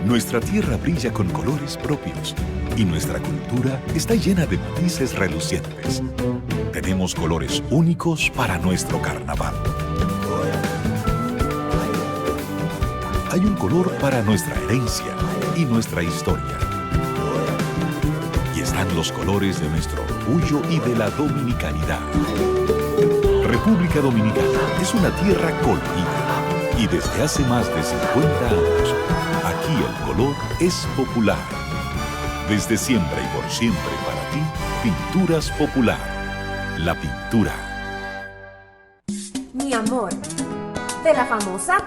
Nuestra tierra brilla con colores propios y nuestra cultura está llena de matices relucientes. Tenemos colores únicos para nuestro carnaval. Hay un color para nuestra herencia y nuestra historia. Y están los colores de nuestro orgullo y de la dominicanidad. República Dominicana es una tierra colorida y desde hace más de 50 años, aquí el color es popular. Desde siempre y por siempre para ti, Pinturas Popular. La pintura. Mi amor, de La Famosa,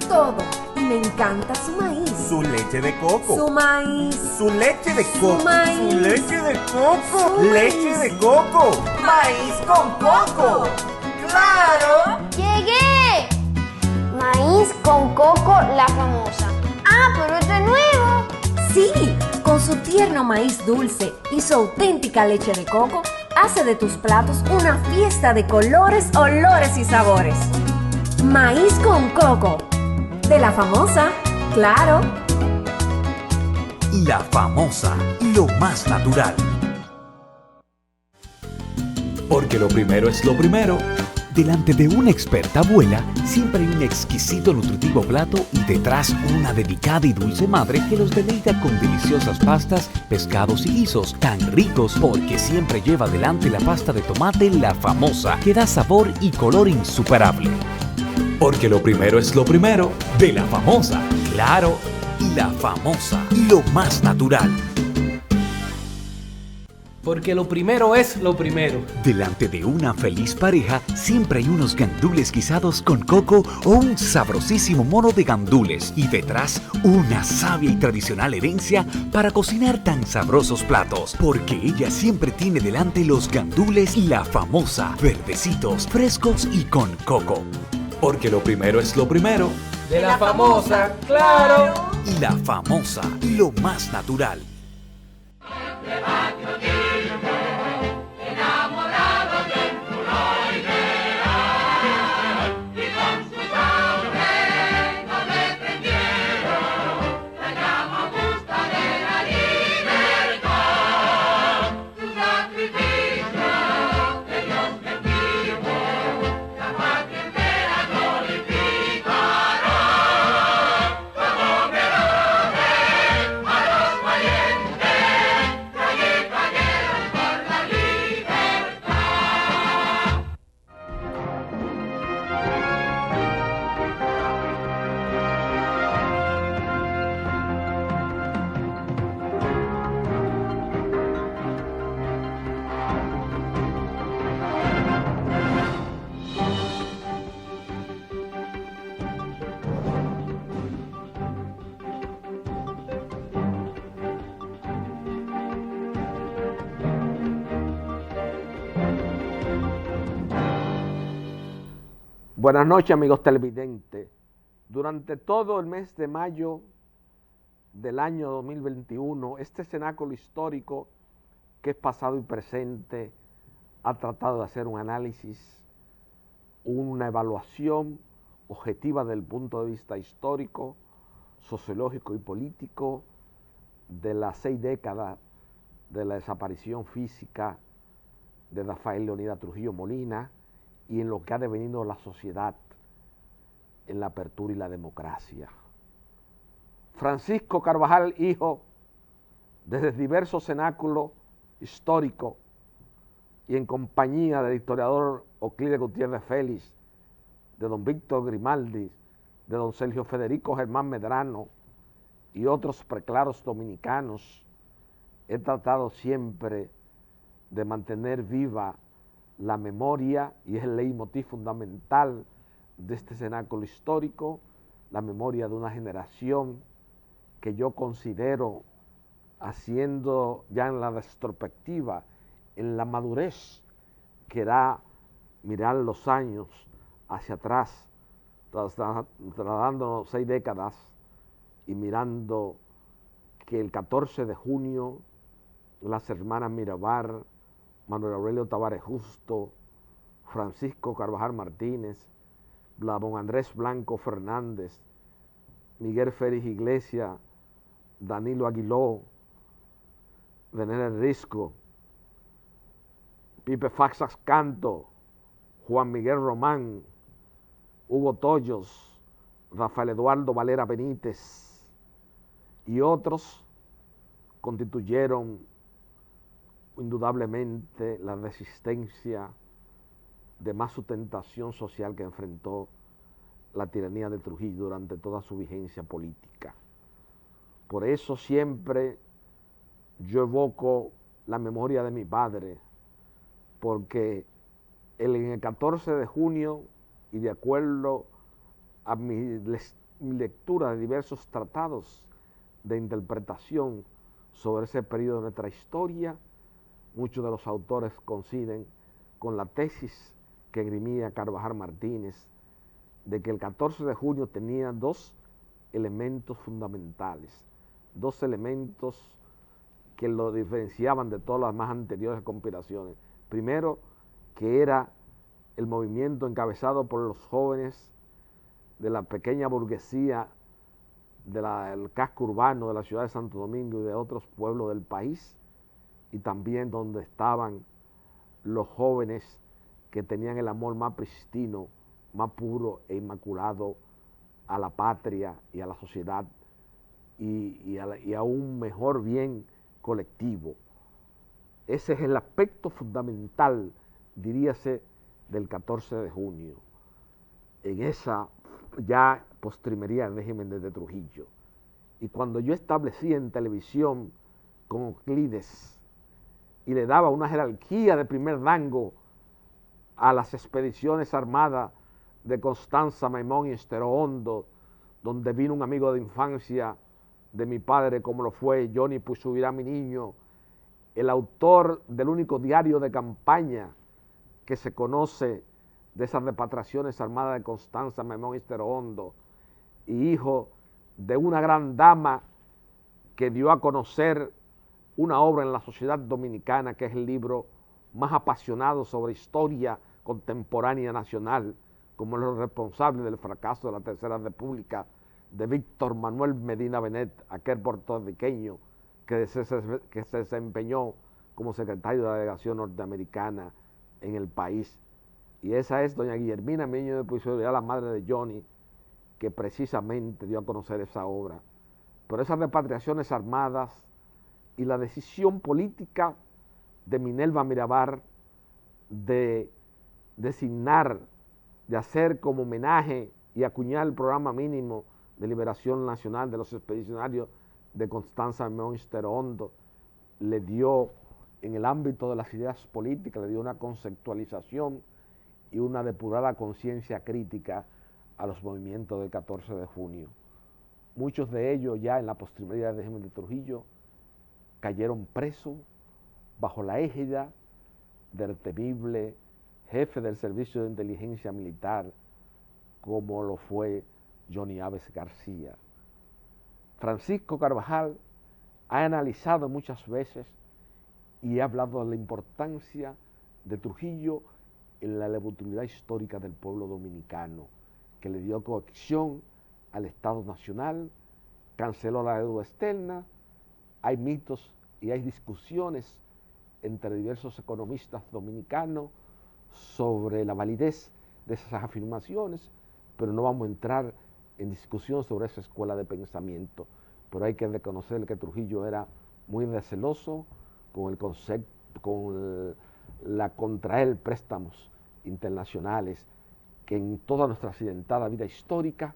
todo. Y me encanta su maíz. Su leche de coco. Su maíz. Su leche de coco. Su maíz. Su leche de coco. Su Leche maíz. de coco. Maíz con coco. ¡Claro! ¡Llegué! Maíz con coco, La Famosa. ¡Ah, pero esto es nuevo! Sí, con su tierno maíz dulce y su auténtica leche de coco, hace de tus platos una fiesta de colores, olores y sabores. Maíz con coco. De La Famosa, claro. La Famosa, lo más natural. Porque lo primero es lo primero. Delante de una experta abuela, siempre hay un exquisito nutritivo plato y detrás una delicada y dulce madre que los deleita con deliciosas pastas, pescados y guisos tan ricos porque siempre lleva adelante la pasta de tomate La Famosa, que da sabor y color insuperable. Porque lo primero es lo primero, de La Famosa, claro, y La Famosa, lo más natural. Porque lo primero es lo primero. Delante de una feliz pareja siempre hay unos gandules guisados con coco o un sabrosísimo mono de gandules y detrás una sabia y tradicional herencia para cocinar tan sabrosos platos. Porque ella siempre tiene delante los gandules La Famosa, verdecitos, frescos y con coco. Porque lo primero es lo primero. De La Famosa, claro. Y La Famosa, lo más natural. Buenas noches, amigos televidentes. Durante todo el mes de mayo del año 2021, este cenáculo histórico, que es pasado y presente, ha tratado de hacer un análisis, una evaluación objetiva desde el punto de vista histórico, sociológico y político de las 6 décadas de la desaparición física de Rafael Leonidas Trujillo Molina, y en lo que ha devenido la sociedad en la apertura y la democracia. Francisco Carvajal, hijo, desde diversos cenáculos históricos y en compañía del historiador Euclides Gutiérrez Félix, de don Víctor Grimaldi, de don Sergio Federico Germán Medrano y otros preclaros dominicanos, he tratado siempre de mantener viva la memoria, y es el leitmotiv fundamental de este cenáculo histórico, la memoria de una generación que yo considero, haciendo ya en la retrospectiva, en la madurez que da mirar los años hacia atrás, trasladándonos 6 décadas y mirando que el 14 de junio las hermanas Mirabal, Manuel Aurelio Tavares Justo, Francisco Carvajal Martínez, Don Andrés Blanco Fernández, Miguel Félix Iglesias, Danilo Aguiló, René Risco, Pipe Faxas Canto, Juan Miguel Román, Hugo Toyos, Rafael Eduardo Valera Benítez y otros constituyeron indudablemente la resistencia de más sustentación social que enfrentó la tiranía de Trujillo durante toda su vigencia política. Por eso siempre yo evoco la memoria de mi padre, porque en el 14 de junio, y de acuerdo a mi lectura de diversos tratados de interpretación sobre ese periodo de nuestra historia, muchos de los autores coinciden con la tesis que esgrimía Carvajal Martínez, de que el 14 de junio tenía 2 elementos fundamentales, 2 elementos que lo diferenciaban de todas las más anteriores conspiraciones. Primero, que era el movimiento encabezado por los jóvenes de la pequeña burguesía del casco urbano de la ciudad de Santo Domingo y de otros pueblos del país, y también donde estaban los jóvenes que tenían el amor más pristino, más puro e inmaculado a la patria y a la sociedad y a un mejor bien colectivo. Ese es el aspecto fundamental, diríase, del 14 de junio, en esa ya postrimería del régimen de Trujillo. Y cuando yo establecí en televisión con Euclides y le daba una jerarquía de primer rango a las expediciones armadas de Constanza, Maimón y Estero Hondo, donde vino un amigo de infancia de mi padre, como lo fue Johnny Puchubirá, mi niño, el autor del único diario de campaña que se conoce de esas repatriaciones armadas de Constanza, Maimón y Estero Hondo, y hijo de una gran dama que dio a conocer una obra en la sociedad dominicana, que es el libro más apasionado sobre historia contemporánea nacional, como el responsable del fracaso de la Tercera República, de Víctor Manuel Medina Benet, aquel puertorriqueño que se desempeñó como secretario de la delegación norteamericana en el país. Y esa es doña Guillermina Miño de Puigdemont, la madre de Johnny, que precisamente dio a conocer esa obra. Pero esas repatriaciones armadas y la decisión política de Minerva Mirabal de designar, de hacer como homenaje y acuñar el programa mínimo de liberación nacional de los expedicionarios de Constanza, Maimón y Estero Hondo, le dio, en el ámbito de las ideas políticas, le dio una conceptualización y una depurada conciencia crítica a los movimientos del 14 de junio. Muchos de ellos ya en la postrimería del régimen de Trujillo cayeron presos bajo la égida del temible jefe del Servicio de Inteligencia Militar, como lo fue Johnny Aves García. Francisco Carvajal ha analizado muchas veces y ha hablado de la importancia de Trujillo en la legitimidad histórica del pueblo dominicano, que le dio cohesión al Estado Nacional, canceló la deuda externa. Hay mitos y hay discusiones entre diversos economistas dominicanos sobre la validez de esas afirmaciones, pero no vamos a entrar en discusión sobre esa escuela de pensamiento. Pero hay que reconocer que Trujillo era muy receloso con el concepto, con la contraer préstamos internacionales que en toda nuestra accidentada vida histórica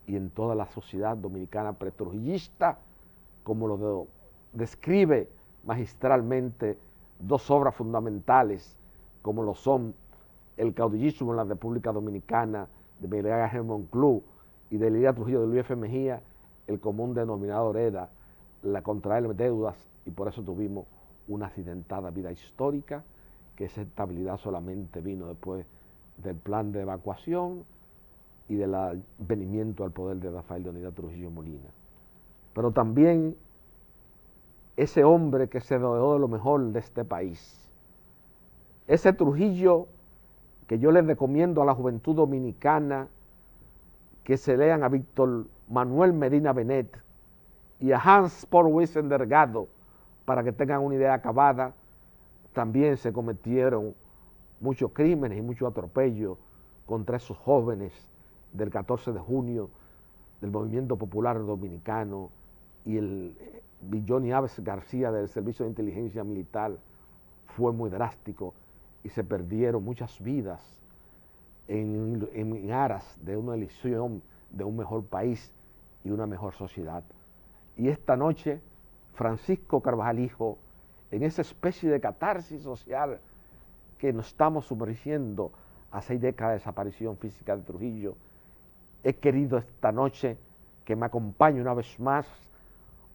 y en toda la sociedad dominicana pretrujillista, como lo describe magistralmente 2 obras fundamentales, como lo son El caudillismo en la República Dominicana, de Miguel Ángel Monclús, y de Elías Trujillo de Luis F. Mejía, el común denominador era la contraer deudas y por eso tuvimos una accidentada vida histórica, que esa estabilidad solamente vino después del plan de evacuación y del venimiento al poder de Rafael Leónidas Trujillo Molina. Pero también ese hombre que se rodeó de lo mejor de este país, ese Trujillo que yo les recomiendo a la juventud dominicana que se lean a Víctor Manuel Medina Benet y a Hans Paul Wissen Delgado para que tengan una idea acabada. También se cometieron muchos crímenes y muchos atropellos contra esos jóvenes del 14 de junio del Movimiento Popular Dominicano, y el Johnny Aves García del Servicio de Inteligencia Militar fue muy drástico y se perdieron muchas vidas en aras de una elección de un mejor país y una mejor sociedad. Y esta noche, Francisco Carvajal Hijo, en esa especie de catarsis social que nos estamos sumergiendo a 6 décadas de desaparición física de Trujillo, he querido esta noche que me acompañe una vez más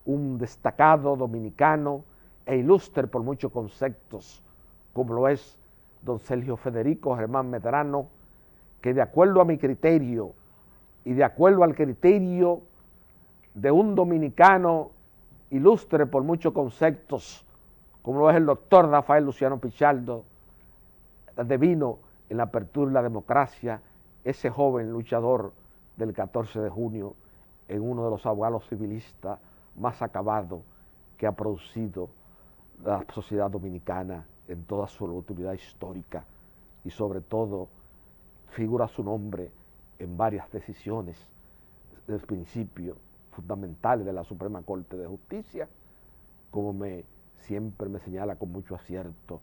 un destacado dominicano e ilustre por muchos conceptos, como lo es don Sergio Federico Germán Medrano, que de acuerdo a mi criterio y de acuerdo al criterio de un dominicano ilustre por muchos conceptos, como lo es el doctor Rafael Luciano Pichardo, devino en la apertura de la democracia, ese joven luchador del 14 de junio, en uno de los abogados civilistas más acabados que ha producido la sociedad dominicana en toda su utilidad histórica, y sobre todo figura su nombre en varias decisiones del principio fundamentales de la Suprema Corte de Justicia, como siempre me señala con mucho acierto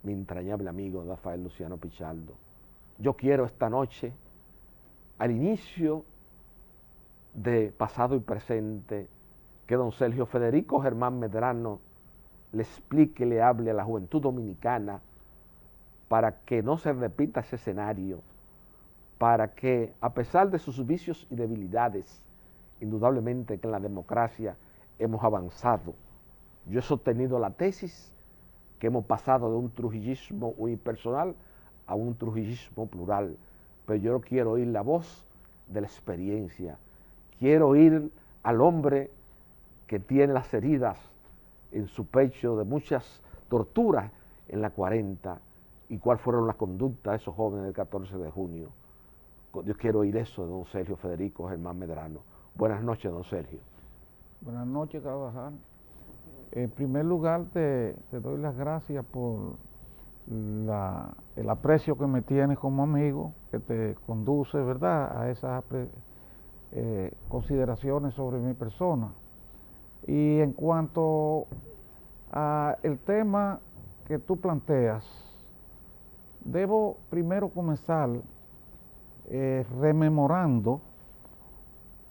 mi entrañable amigo Rafael Luciano Pichardo. Yo quiero esta noche, al inicio de pasado y presente, que don Sergio Federico Germán Medrano le explique, le hable a la juventud dominicana para que no se repita ese escenario, para que a pesar de sus vicios y debilidades, indudablemente que en la democracia hemos avanzado. Yo he sostenido la tesis que hemos pasado de un trujillismo unipersonal a un trujillismo plural, pero yo quiero oír la voz de la experiencia, quiero oír al hombre que tiene las heridas en su pecho de muchas torturas en la 40, y cuáles fueron las conductas de esos jóvenes del 14 de junio. Yo quiero oír eso de don Sergio Federico Germán Medrano. Buenas noches, don Sergio. Buenas noches, Carvajal. En primer lugar, te doy las gracias por el aprecio que me tienes como amigo, que te conduce, ¿verdad?, a esas consideraciones sobre mi persona. Y en cuanto a el tema que tú planteas, debo primero comenzar rememorando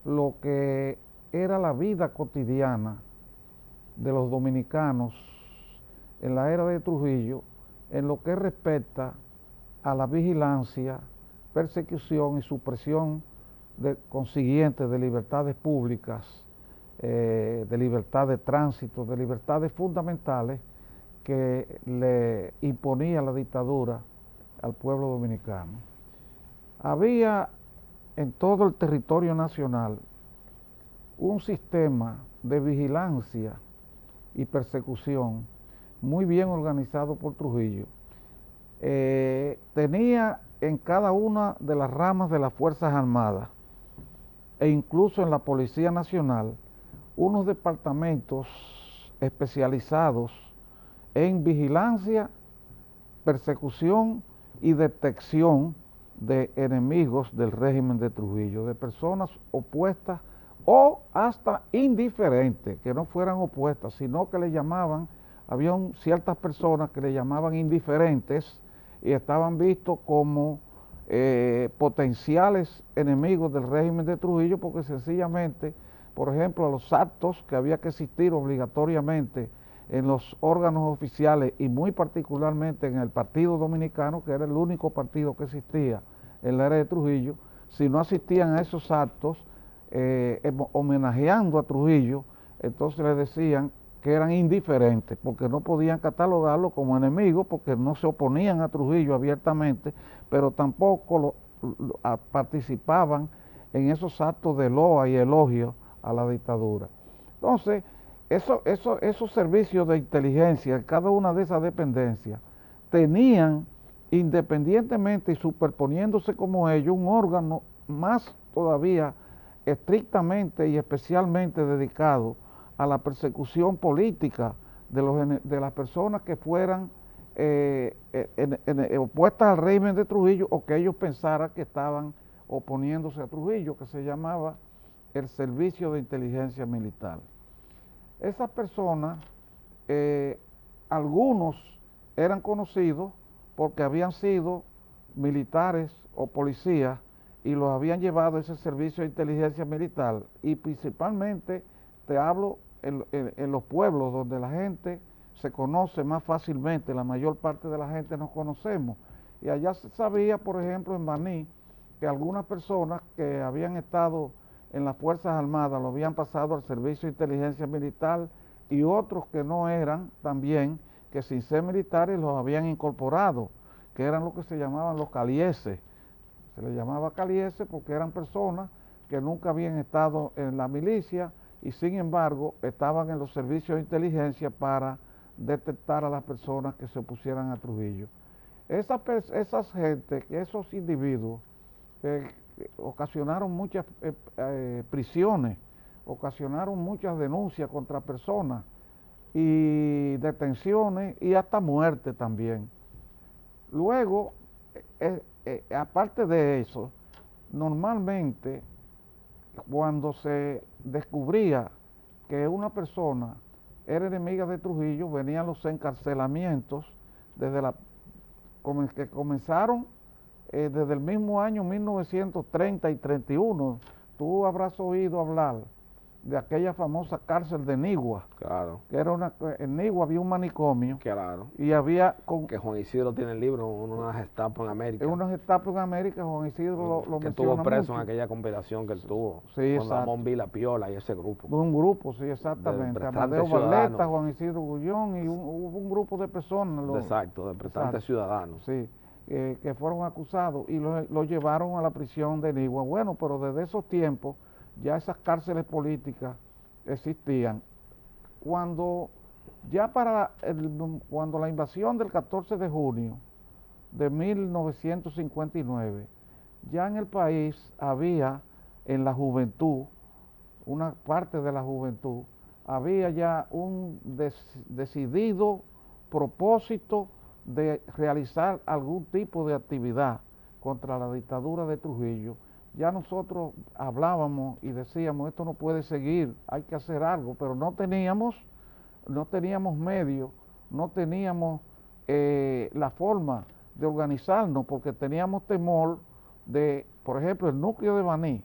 lo que era la vida cotidiana de los dominicanos en la era de Trujillo, en lo que respecta a la vigilancia, persecución y supresión consiguiente de libertades públicas, de libertad de tránsito, de libertades fundamentales que le imponía la dictadura al pueblo dominicano. Había en todo el territorio nacional un sistema de vigilancia y persecución muy bien organizado por Trujillo. Tenía en cada una de las ramas de las Fuerzas Armadas e incluso en la Policía Nacional unos departamentos especializados en vigilancia, persecución y detección de enemigos del régimen de Trujillo, de personas opuestas o hasta indiferentes, que no fueran opuestas, sino que le llamaban, había ciertas personas que le llamaban indiferentes y estaban vistos como potenciales enemigos del régimen de Trujillo, porque sencillamente, por ejemplo, a los actos que había que asistir obligatoriamente en los órganos oficiales y muy particularmente en el Partido Dominicano, que era el único partido que existía en la era de Trujillo, si no asistían a esos actos, homenajeando a Trujillo, entonces le decían que eran indiferentes, porque no podían catalogarlo como enemigo, porque no se oponían a Trujillo abiertamente, pero tampoco participaban en esos actos de loa y elogio a la dictadura. Entonces, esos servicios de inteligencia, cada una de esas dependencias, tenían, independientemente y superponiéndose como ellos, un órgano más todavía estrictamente y especialmente dedicado a la persecución política de las personas que fueran opuestas al régimen de Trujillo o que ellos pensaran que estaban oponiéndose a Trujillo, que se llamaba el Servicio de Inteligencia Militar. Esas personas, algunos eran conocidos porque habían sido militares o policías y los habían llevado a ese servicio de inteligencia militar, y principalmente te hablo en los pueblos donde la gente se conoce más fácilmente, la mayor parte de la gente nos conocemos, y allá se sabía, por ejemplo, en Baní, que algunas personas que habían estado en las Fuerzas Armadas lo habían pasado al servicio de inteligencia militar, y otros que no eran también, que sin ser militares los habían incorporado, que eran lo que se llamaban los calieses. Se les llamaba calieses porque eran personas que nunca habían estado en la milicia y sin embargo estaban en los servicios de inteligencia para detectar a las personas que se opusieran a Trujillo. Esas gente, esos individuos, ocasionaron muchas prisiones, ocasionaron muchas denuncias contra personas y detenciones y hasta muerte también. Luego, aparte de eso, normalmente cuando se descubría que una persona era enemiga de Trujillo, venían los encarcelamientos que comenzaron desde el mismo año 1930 y 31. Tú habrás oído hablar de aquella famosa cárcel de Nigua. Claro. Que era en Nigua había un manicomio. Claro. Y había... que Juan Isidro tiene el libro, una Gestapo en América. Una Gestapo en América, Juan Isidro lo que menciona estuvo preso mucho. en aquella conspiración que él tuvo. Sí, con Ramón Vila Piola y ese grupo. Un grupo, sí, exactamente. Amadeo Barleta, Juan Isidro Gullón y hubo un grupo de personas. Exacto, de prestantes ciudadanos. Sí, que fueron acusados y lo llevaron a la prisión de Nigua. Bueno, pero desde esos tiempos ya esas cárceles políticas existían. Cuando la invasión del 14 de junio de 1959, ya en el país había, en la juventud, una parte de la juventud, había ya un decidido propósito de realizar algún tipo de actividad contra la dictadura de Trujillo. Ya nosotros hablábamos y decíamos, esto no puede seguir, hay que hacer algo, pero no teníamos medios, no teníamos la forma de organizarnos, porque teníamos temor de, por ejemplo, el núcleo de Baní,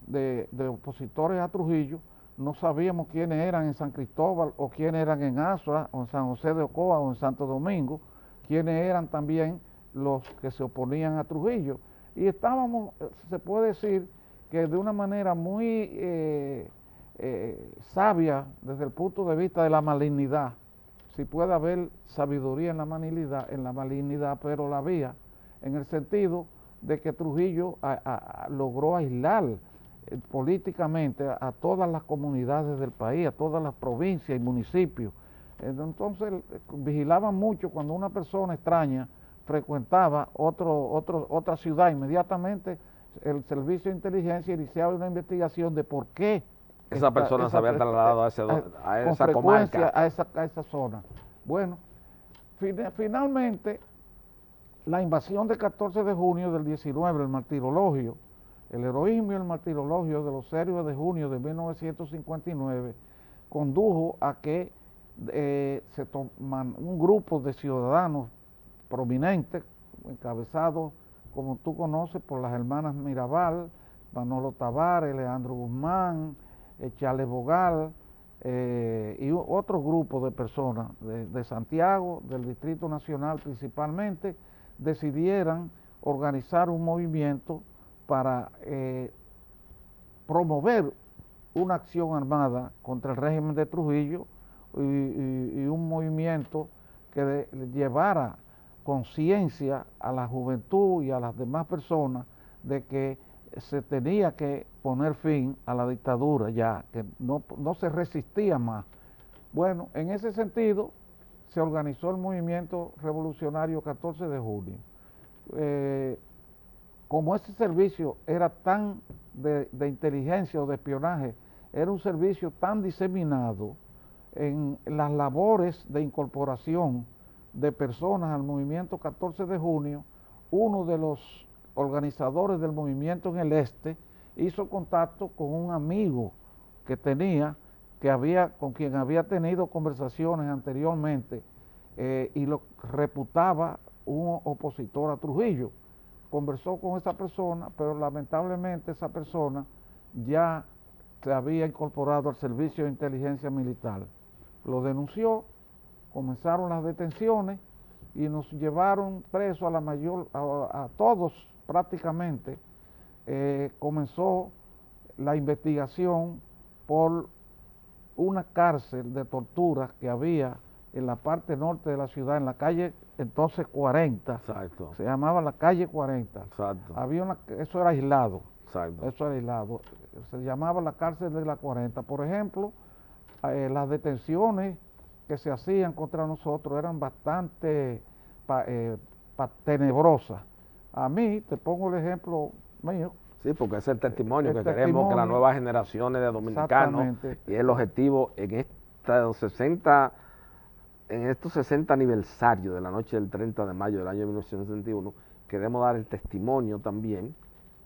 de opositores a Trujillo, no sabíamos quiénes eran en San Cristóbal, o quiénes eran en Azua, o en San José de Ocoa, o en Santo Domingo, quiénes eran también los que se oponían a Trujillo. Y estábamos, se puede decir, que de una manera muy sabia desde el punto de vista de la malignidad. Si puede haber sabiduría en la malignidad, pero la había, en el sentido de que Trujillo logró aislar políticamente a todas las comunidades del país, a todas las provincias y municipios. Entonces vigilaban mucho cuando una persona extraña frecuentaba otra ciudad. Inmediatamente el servicio de inteligencia iniciaba una investigación de por qué esa persona se había trasladado a esa comarca, a esa zona. Bueno, finalmente la invasión del 14 de junio del 19, el martirologio, el heroísmo y el martirologio de los héroes de junio de 1959 condujo a que un grupo de ciudadanos prominentes, encabezados, como tú conoces, por las hermanas Mirabal, Manolo Tavares, Leandro Guzmán, Charles Bogal, y otro grupo de personas de Santiago, del Distrito Nacional principalmente, decidieran organizar un movimiento para promover una acción armada contra el régimen de Trujillo y un movimiento que llevara conciencia a la juventud y a las demás personas de que se tenía que poner fin a la dictadura ya, que no se resistía más. Bueno, en ese sentido se organizó el movimiento revolucionario 14 de junio. Como ese servicio era tan de inteligencia o de espionaje, era un servicio tan diseminado en las labores de incorporación de personas al movimiento 14 de junio, uno de los organizadores del movimiento en el este hizo contacto con un amigo que tenía, con quien había tenido conversaciones anteriormente y lo reputaba un opositor a Trujillo. Conversó con esa persona, pero lamentablemente esa persona ya se había incorporado al servicio de inteligencia militar. Lo denunció, comenzaron las detenciones y nos llevaron presos a todos prácticamente. Comenzó la investigación por una cárcel de tortura que había en la parte norte de la ciudad, en la calle entonces 40. Exacto. Se llamaba la calle 40. Exacto. Eso era aislado. Exacto. Eso era aislado. Se llamaba la cárcel de la 40. Por ejemplo, las detenciones que se hacían contra nosotros eran bastante tenebrosas. A mí, te pongo el ejemplo mío. Sí, porque es el testimonio que queremos que las nuevas generaciones de dominicanos, y el objetivo en estos 60 aniversarios de la noche del 30 de mayo del año 1961, queremos dar el testimonio también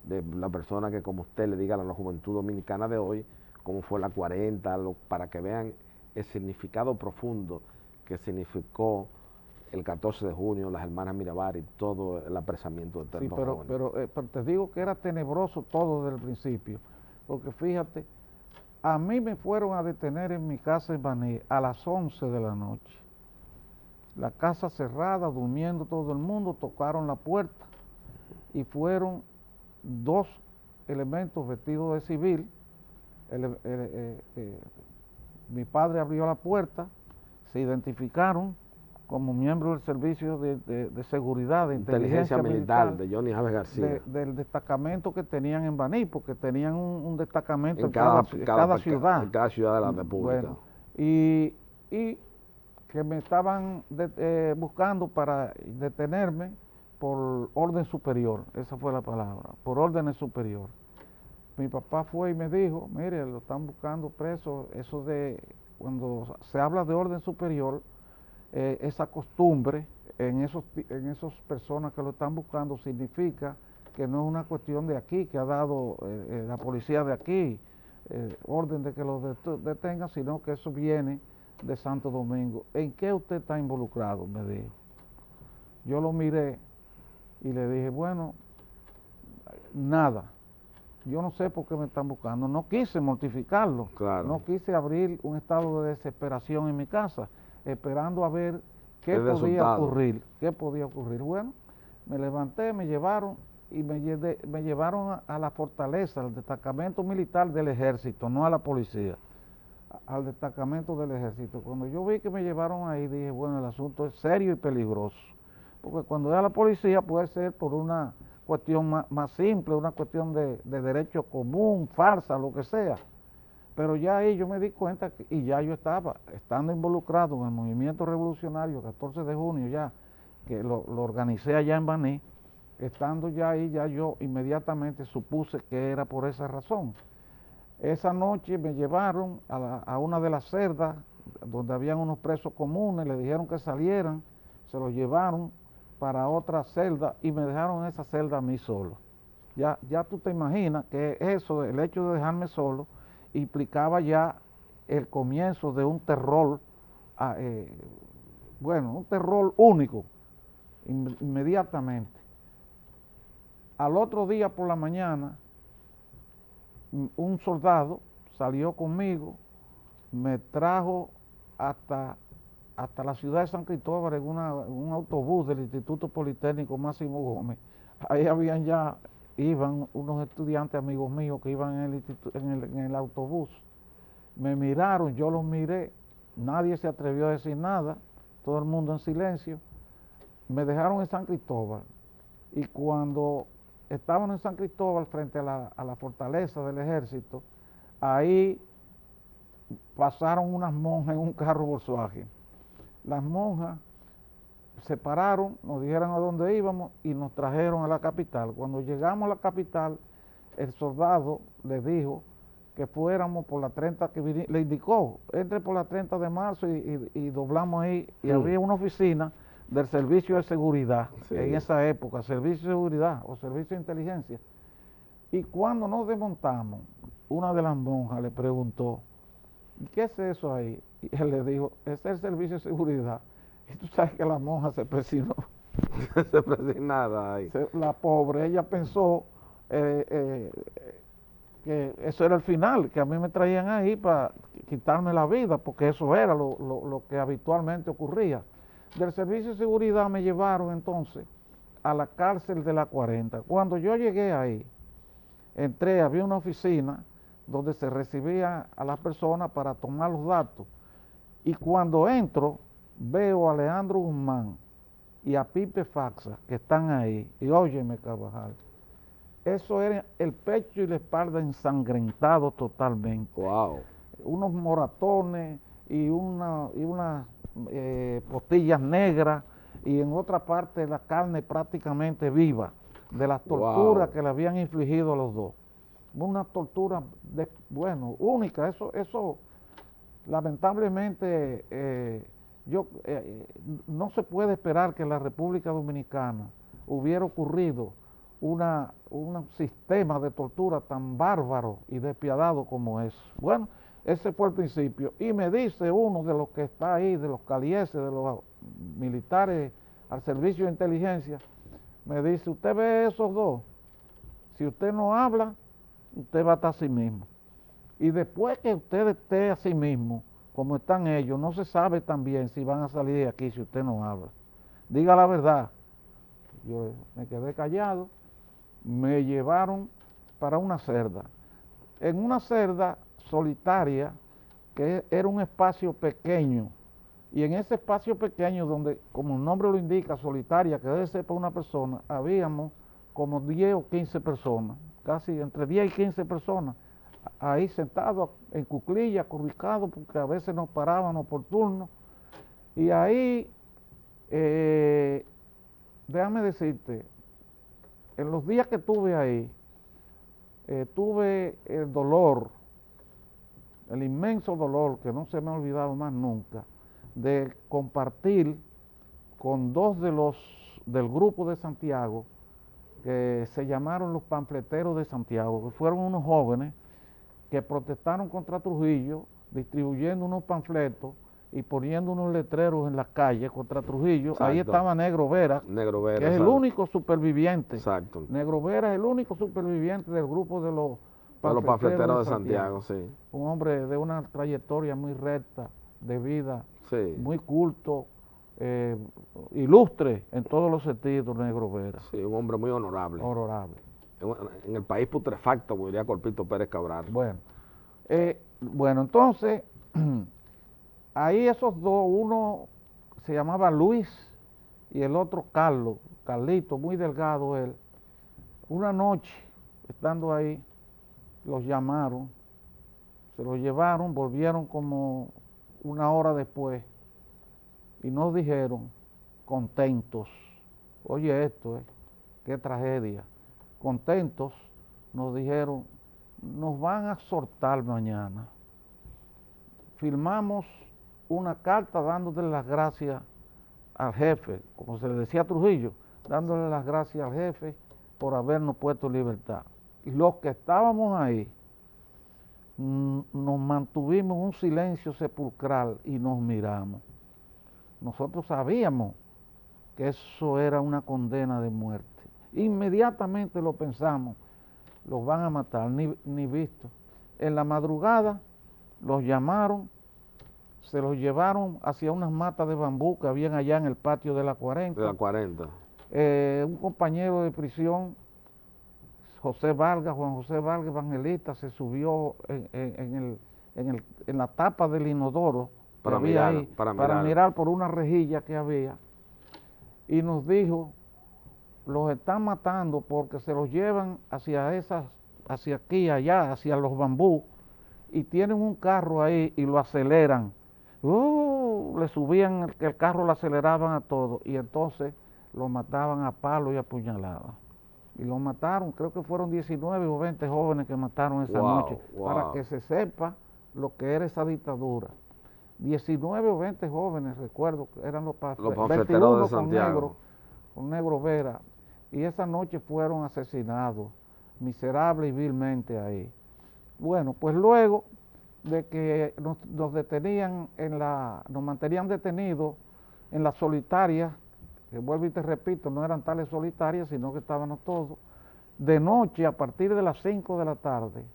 de la persona que, como usted le diga a la juventud dominicana de hoy, cómo fue la 40, para que vean el significado profundo que significó el 14 de junio, las hermanas Mirabal y todo el apresamiento de Sí, pero te digo que era tenebroso todo desde el principio, porque fíjate, a mí me fueron a detener en mi casa en Baní a las 11 de la noche. La casa cerrada, durmiendo todo el mundo, tocaron la puerta y fueron 2 elementos vestidos de civil. Mi padre abrió la puerta, se identificaron como miembros del servicio de seguridad, de inteligencia militar de Johnny Javes García. Del destacamento que tenían en Baní, porque tenían un destacamento en cada ciudad. En cada ciudad de la República. Bueno, y que me estaban buscando para detenerme por orden superior, esa fue la palabra, por órdenes superior. Mi papá fue y me dijo, mire, lo están buscando preso, eso de, cuando se habla de orden superior, esa costumbre en esos personas que lo están buscando significa que no es una cuestión de aquí, que ha dado la policía de aquí orden de que lo detengan, sino que eso viene de Santo Domingo. ¿En qué usted está involucrado?, me dijo. Yo lo miré y le dije, bueno, nada. Yo no sé por qué me están buscando. No quise mortificarlo. Claro. No quise abrir un estado de desesperación en mi casa, esperando a ver qué podía ocurrir. ¿Qué podía ocurrir? Bueno, me levanté, me llevaron y me llevaron a la fortaleza, al destacamento militar del ejército, no a la policía, al destacamento del ejército. Cuando yo vi que me llevaron ahí, dije, bueno, el asunto es serio y peligroso. Porque cuando es a la policía puede ser por una cuestión más simple, una cuestión de derecho común, farsa, lo que sea. Pero ya ahí yo me di cuenta y ya yo estando involucrado en el movimiento revolucionario 14 de junio, ya que lo organicé allá en Baní, estando ya ahí, ya yo inmediatamente supuse que era por esa razón. Esa noche me llevaron a una de las celdas donde habían unos presos comunes, le dijeron que salieran, se los llevaron para otra celda y me dejaron en esa celda a mí solo. Ya tú te imaginas que eso, el hecho de dejarme solo, implicaba ya el comienzo de un terror, un terror único, inmediatamente. Al otro día por la mañana, un soldado salió conmigo, me trajo hasta la ciudad de San Cristóbal en un autobús del Instituto Politécnico Máximo Gómez. Ahí habían ya iban unos estudiantes amigos míos que iban en el autobús. Me miraron, yo los miré, nadie se atrevió a decir nada, todo el mundo en silencio. Me dejaron en San Cristóbal y cuando estaban en San Cristóbal frente a la fortaleza del ejército, ahí pasaron unas monjas en un carro Volkswagen. Las monjas se pararon, nos dijeron a dónde íbamos y nos trajeron a la capital. Cuando llegamos a la capital, el soldado les dijo que fuéramos por la 30, le indicó, entre por la 30 de marzo y doblamos ahí, y había una oficina del servicio de seguridad, en esa época, servicio de seguridad o servicio de inteligencia. Y cuando nos desmontamos, una de las monjas le preguntó, ¿qué es eso ahí? Y él le dijo, es el servicio de seguridad. Y tú sabes que la monja se presionó. Se presionaba ahí. La pobre, ella pensó que eso era el final, que a mí me traían ahí para quitarme la vida, porque eso era lo que habitualmente ocurría. Del servicio de seguridad me llevaron entonces a la cárcel de la 40. Cuando yo llegué ahí, entré, había una oficina donde se recibía a las personas para tomar los datos. Y cuando entro, veo a Leandro Guzmán y a Pipe Faxa que están ahí. Y óyeme, Carvajal, eso era el pecho y la espalda ensangrentados totalmente. Wow. Unos moratones y unas postillas negras, y en otra parte la carne prácticamente viva de las torturas que le habían infligido a los dos. Una tortura, única. Eso lamentablemente, no se puede esperar que en la República Dominicana hubiera ocurrido un sistema de tortura tan bárbaro y despiadado como eso. Bueno, ese fue el principio. Y me dice uno de los que está ahí, de los calieses, de los militares al servicio de inteligencia, me dice, usted ve esos dos, si usted no habla, usted va a estar así mismo. Y después que usted esté así mismo, como están ellos, no se sabe también si van a salir de aquí si usted no habla. Diga la verdad. Yo me quedé callado, me llevaron para una celda. En una celda solitaria, que era un espacio pequeño, y en ese espacio pequeño donde, como el nombre lo indica, solitaria, que debe ser para una persona, habíamos como 10 o 15 personas, casi entre 10 y 15 personas, ahí sentados en cuclillas, curricados, porque a veces nos parábamos por turno, y ahí, déjame decirte, en los días que estuve ahí, tuve el dolor, el inmenso dolor que no se me ha olvidado más nunca, de compartir con dos del grupo de Santiago, que se llamaron los panfleteros de Santiago, que fueron unos jóvenes que protestaron contra Trujillo, distribuyendo unos panfletos y poniendo unos letreros en las calles contra Trujillo. Exacto. Ahí estaba Negro Vera, que es el único superviviente. Exacto. Negro Vera es el único superviviente del grupo de los panfleteros de Santiago, sí. Un hombre de una trayectoria muy recta de vida, sí, muy culto, ilustre en todos los sentidos, Negro Vera. Sí, un hombre muy honorable. Honorable. En el país putrefacto, como diría Corpito Pérez Cabral. Bueno, entonces, ahí esos dos, uno se llamaba Luis y el otro Carlito, muy delgado él. Una noche, estando ahí, los llamaron, se los llevaron, volvieron como una hora después y nos dijeron, contentos, oye esto, qué tragedia, contentos, nos dijeron, nos van a soltar mañana. Firmamos una carta dándole las gracias al jefe, como se le decía a Trujillo, dándole las gracias al jefe por habernos puesto en libertad. Y los que estábamos ahí, nos mantuvimos en un silencio sepulcral y nos miramos. Nosotros sabíamos que eso era una condena de muerte. Inmediatamente lo pensamos, los van a matar, ni visto. En la madrugada los llamaron, se los llevaron hacia unas matas de bambú que habían allá en el patio de la 40. De la 40. Un compañero de prisión Juan José Vargas Evangelista, se subió en la tapa del inodoro que había ahí, para mirar por una rejilla que había, y nos dijo: los están matando porque se los llevan hacia aquí, allá, hacia los bambú, y tienen un carro ahí y lo aceleran. Le subían el carro, lo aceleraban a todo, y entonces lo mataban a palo y a puñalada. Y lo mataron, creo que fueron 19 o 20 jóvenes que mataron esa noche, para que se sepa lo que era esa dictadura. 19 o 20 jóvenes, recuerdo, que eran los 21 de Santiago. Con Negro Vera, y esa noche fueron asesinados, miserable y vilmente ahí. Bueno, pues luego de que nos detenían nos mantenían detenidos en las solitarias, que vuelvo y te repito, no eran tales solitarias, sino que estábamos todos. De noche, a partir de las 5 de la tarde,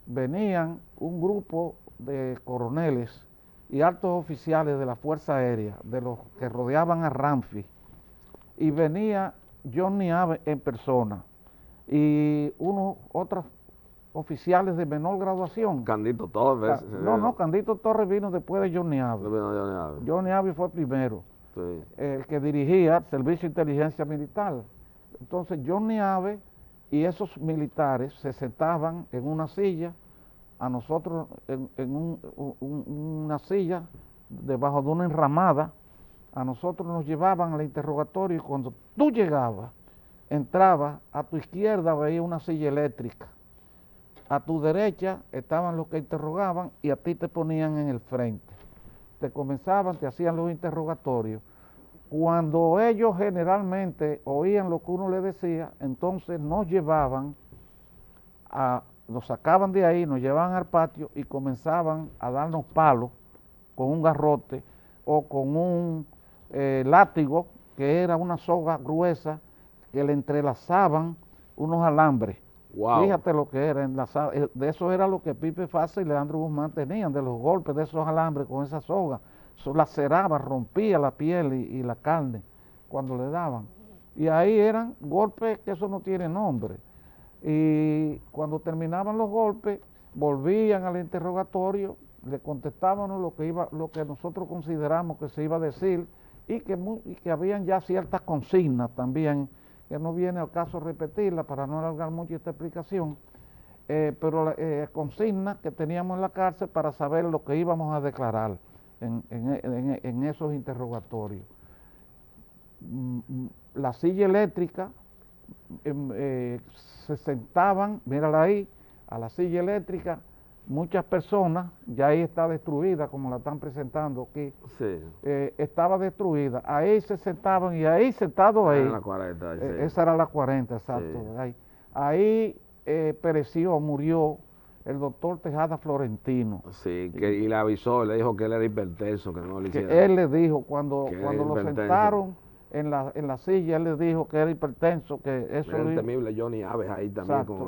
venían un grupo de coroneles y altos oficiales de la Fuerza Aérea, de los que rodeaban a Ramfi, y venía Johnny Abe en persona, y otros oficiales de menor graduación. Candito Torres. No, Candito Torres vino después de Johnny Abe. Johnny Abe fue primero, sí, el que dirigía el Servicio de Inteligencia Militar. Entonces Johnny Abe y esos militares se sentaban en una silla, a nosotros en una silla debajo de una enramada. A nosotros nos llevaban al interrogatorio, y cuando tú llegabas, entrabas, a tu izquierda veía una silla eléctrica, a tu derecha estaban los que interrogaban y a ti te ponían en el frente. Te hacían los interrogatorios. Cuando ellos generalmente oían lo que uno les decía, entonces nos sacaban de ahí, nos llevaban al patio y comenzaban a darnos palos con un garrote o con un látigo, que era una soga gruesa que le entrelazaban unos alambres. Wow. Fíjate lo que era, de eso era lo que Pipe Fasa y Leandro Guzmán tenían, de los golpes de esos alambres con esa soga. Eso laceraba, rompía la piel y la carne cuando le daban. Y ahí eran golpes que eso no tiene nombre. Y cuando terminaban los golpes, volvían al interrogatorio, le contestábamos lo que nosotros consideramos que se iba a decir, y que habían ya ciertas consignas también, que no viene al caso repetirla para no alargar mucho esta explicación, pero consignas que teníamos en la cárcel para saber lo que íbamos a declarar en esos interrogatorios. La silla eléctrica, se sentaban, mírala ahí, a la silla eléctrica, muchas personas, ya ahí está destruida como la están presentando aquí, sí, estaba destruida, ahí se sentaban y ahí sentados ahí, la 40, sí, esa era la 40, exacto, sí. Ahí pereció, murió el doctor Tejada Florentino. Sí, y le avisó, le dijo que él era hipertenso, que no le hiciera. Él le dijo, cuando lo sentaron en la silla, él le dijo que era hipertenso, que eso era el temible Johnny Aves ahí también, exacto,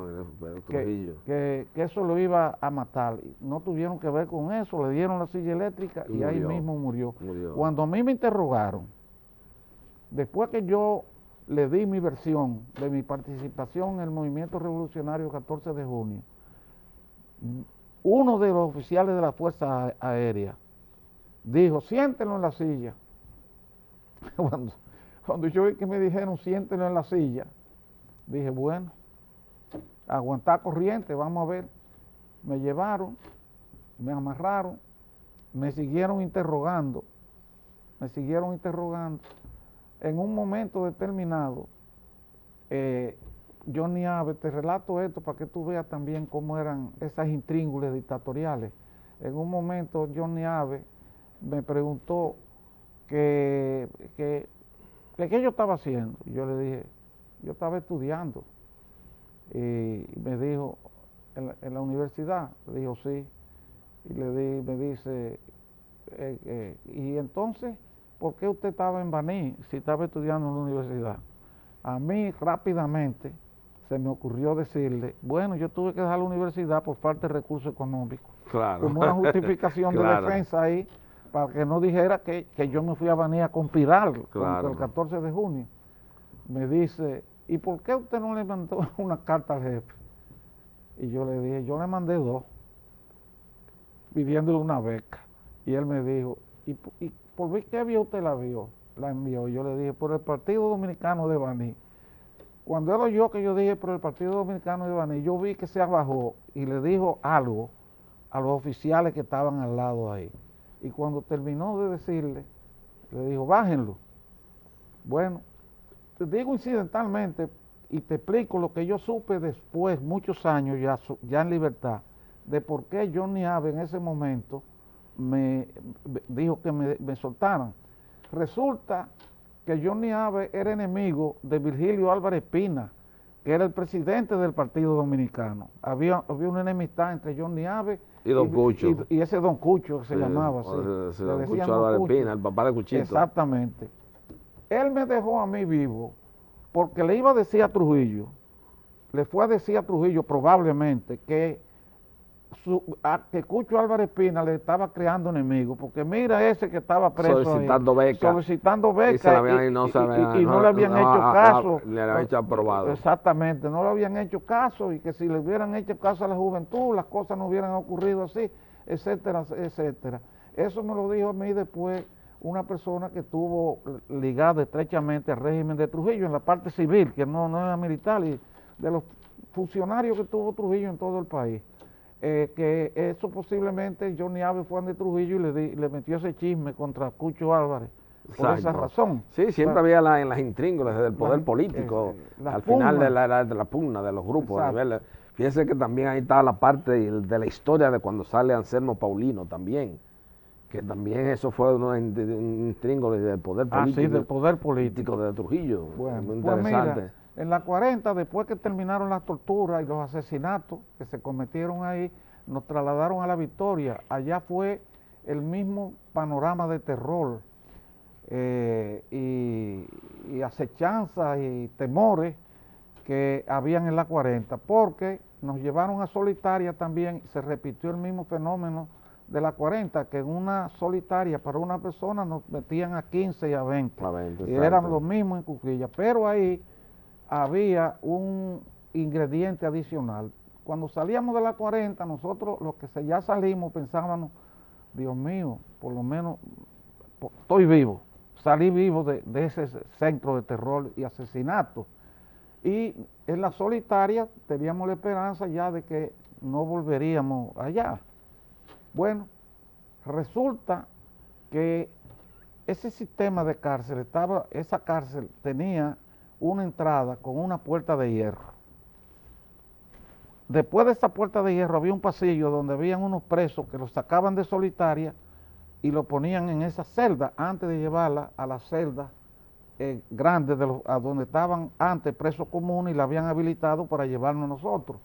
con el Trujillo. Que eso lo iba a matar. No tuvieron que ver con eso, le dieron la silla eléctrica y ahí mismo murió. Cuando a mí me interrogaron, después que yo le di mi versión de mi participación en el movimiento revolucionario 14 de junio, uno de los oficiales de la Fuerza Aérea dijo: siéntenlo en la silla. Cuando yo vi que me dijeron siéntenlo en la silla, dije, bueno, aguantar corriente, vamos a ver. Me llevaron, me amarraron, me siguieron interrogando. En un momento determinado, Johnny Abe, te relato esto para que tú veas también cómo eran esas intríngulas dictatoriales. En un momento Johnny Abe me preguntó qué yo estaba haciendo. Y yo le dije, yo estaba estudiando. Y me dijo, ¿en la universidad? Le dijo, sí. Y me dice, y entonces, ¿por qué usted estaba en Baní si estaba estudiando en la universidad? A mí rápidamente se me ocurrió decirle, bueno, yo tuve que dejar la universidad por falta de recursos económicos. Claro. Como una justificación de defensa ahí, para que no dijera que yo me fui a Baní a conspirar contra el 14 de junio. Me dice, ¿y por qué usted no le mandó una carta al jefe? Y yo le dije, yo le mandé 2, pidiéndole una beca. Y él me dijo, ¿y por qué vía usted la vio? La envió. Yo le dije, por el Partido Dominicano de Baní. Cuando él oyó que yo dije por el Partido Dominicano de Baní, yo vi que se abajó y le dijo algo a los oficiales que estaban al lado ahí. Y cuando terminó de decirle, le dijo, bájenlo. Bueno, te digo incidentalmente y te explico lo que yo supe después, muchos años ya en libertad, de por qué Johnny Abe en ese momento me dijo que me soltaran. Resulta que Johnny Abe era enemigo de Virgilio Álvarez Pina, que era el presidente del Partido Dominicano. Había una enemistad entre Johnny Abe y Don Cucho. Y ese Don Cucho que se llamaba así. Don Cucho Álvarez Pina, el papá de Cuchito. Exactamente. Él me dejó a mí vivo porque le iba a decir a Trujillo, le fue a decir a Trujillo probablemente que Cucho Álvarez Pina le estaba creando enemigos, porque mira ese que estaba preso solicitando becas y no le habían hecho caso. Le habían hecho aprobado. Exactamente, no le habían hecho caso, y que si le hubieran hecho caso a la juventud, las cosas no hubieran ocurrido así, etcétera, etcétera. Eso me lo dijo a mí después una persona que estuvo ligada estrechamente al régimen de Trujillo en la parte civil, que no era militar, y de los funcionarios que tuvo Trujillo en todo el país. Que eso posiblemente Johnny Abe fue ante Trujillo y le metió ese chisme contra Cucho Álvarez. Por esa razón. Sí, siempre había en las intríngulas del poder político, al final de la pugna de los grupos. A nivel, fíjense que también ahí estaba la parte de la historia de cuando sale Anselmo Paulino también, que también eso fue un intríngulis del poder político. Sí, del poder político de Trujillo. Bueno, muy pues interesante. Mira, en la 40, después que terminaron las torturas y los asesinatos que se cometieron ahí, nos trasladaron a La Victoria. Allá fue el mismo panorama de terror y acechanzas y temores que habían en la 40, porque nos llevaron a Solitaria también. Se repitió el mismo fenómeno de la 40, que en una solitaria para una persona nos metían a 15 y a 20. Y eran los mismos en Cuquilla, pero ahí había un ingrediente adicional. Cuando salíamos de la 40, nosotros los que ya salimos pensábamos, Dios mío, por lo menos estoy vivo, salí vivo de ese centro de terror y asesinato. Y en la solitaria teníamos la esperanza ya de que no volveríamos allá. Bueno, resulta que ese sistema de cárcel esa cárcel tenía una entrada con una puerta de hierro. Después de esa puerta de hierro había un pasillo donde habían unos presos que los sacaban de solitaria y lo ponían en esa celda antes de llevarla a la celda grande a donde estaban antes presos comunes, y la habían habilitado para llevarnos nosotros.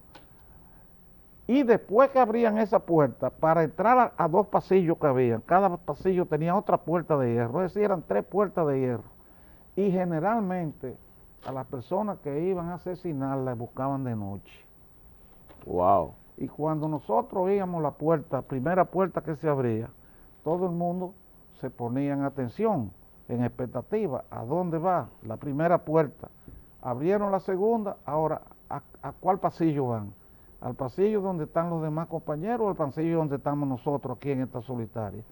Y después que abrían esa puerta, para entrar a 2 pasillos que habían, cada pasillo tenía otra puerta de hierro, es decir, eran 3 puertas de hierro. Y generalmente a las personas que iban a asesinar las buscaban de noche. Wow. Y cuando nosotros oíamos la puerta, primera puerta que se abría, todo el mundo se ponía en atención, en expectativa. ¿A dónde va? La primera puerta. Abrieron la segunda, ahora, ¿a cuál pasillo van? ¿Al pasillo donde están los demás compañeros o al pasillo donde estamos nosotros aquí en esta solitaria?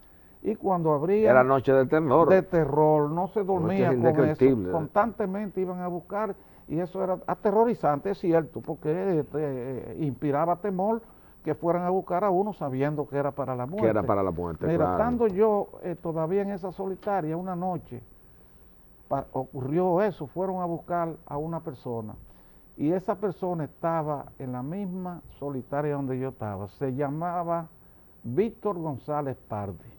Y cuando abrían... Era noche de terror. De terror, no se dormía con eso. Constantemente iban a buscar, y eso era aterrorizante, es cierto, porque inspiraba temor que fueran a buscar a uno sabiendo que era para la muerte. Que era para la muerte, Mira, claro. estando yo todavía en esa solitaria, una noche, ocurrió eso, fueron a buscar a una persona. Y esa persona estaba en la misma solitaria donde yo estaba. Se llamaba Víctor González Pardi.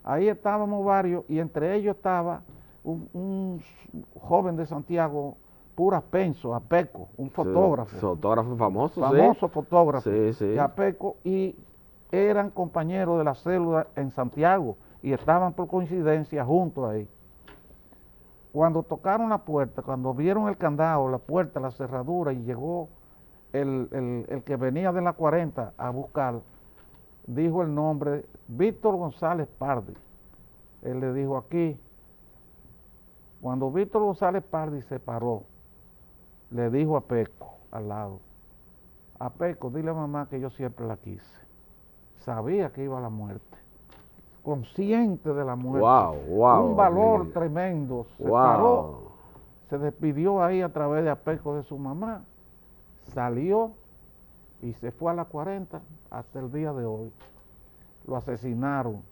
Ahí estábamos varios, y entre ellos estaba un joven de Santiago, Pura Penso, Apeco, un fotógrafo. Sí, fotógrafo famoso, famoso fotógrafo. Sí, sí. Apeco, y eran compañeros de la célula en Santiago, y estaban por coincidencia juntos ahí. Cuando tocaron la puerta, cuando vieron el candado, la puerta, la cerradura, y llegó el que venía de la 40 a buscar, dijo el nombre, Víctor González Pardi. Él le dijo aquí. Cuando Víctor González Pardi se paró, le dijo a Peco al lado, a Peco, dile a mamá que yo siempre la quise. Sabía que iba a la muerte, consciente de la muerte. Un valor tremendo. Se paró, se despidió ahí a través de Apeco de su mamá, salió y se fue a las 40 hasta el día de hoy. Lo asesinaron,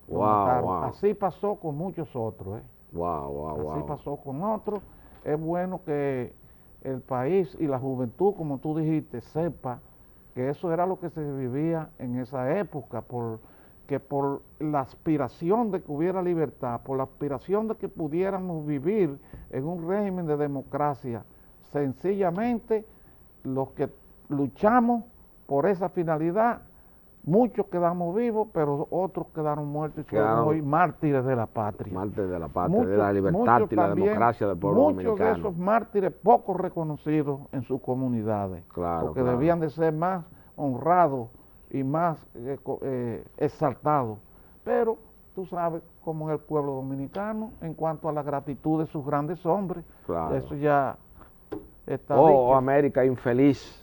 lo mataron. Así pasó con muchos otros. Así pasó con otros. Es bueno que el país y la juventud, como tú dijiste, sepa que eso era lo que se vivía en esa época, que por la aspiración de que hubiera libertad, por la aspiración de que pudiéramos vivir en un régimen de democracia, sencillamente los que luchamos por esa finalidad, muchos quedamos vivos, pero otros quedaron muertos y somos hoy mártires de la patria. Mártires de la patria, de la libertad y la democracia del pueblo dominicano. Muchos de esos mártires poco reconocidos en sus comunidades, porque debían de ser más honrados y más exaltados. Pero tú sabes cómo es el pueblo dominicano en cuanto a la gratitud de sus grandes hombres. Eso ya está dicho. América infeliz,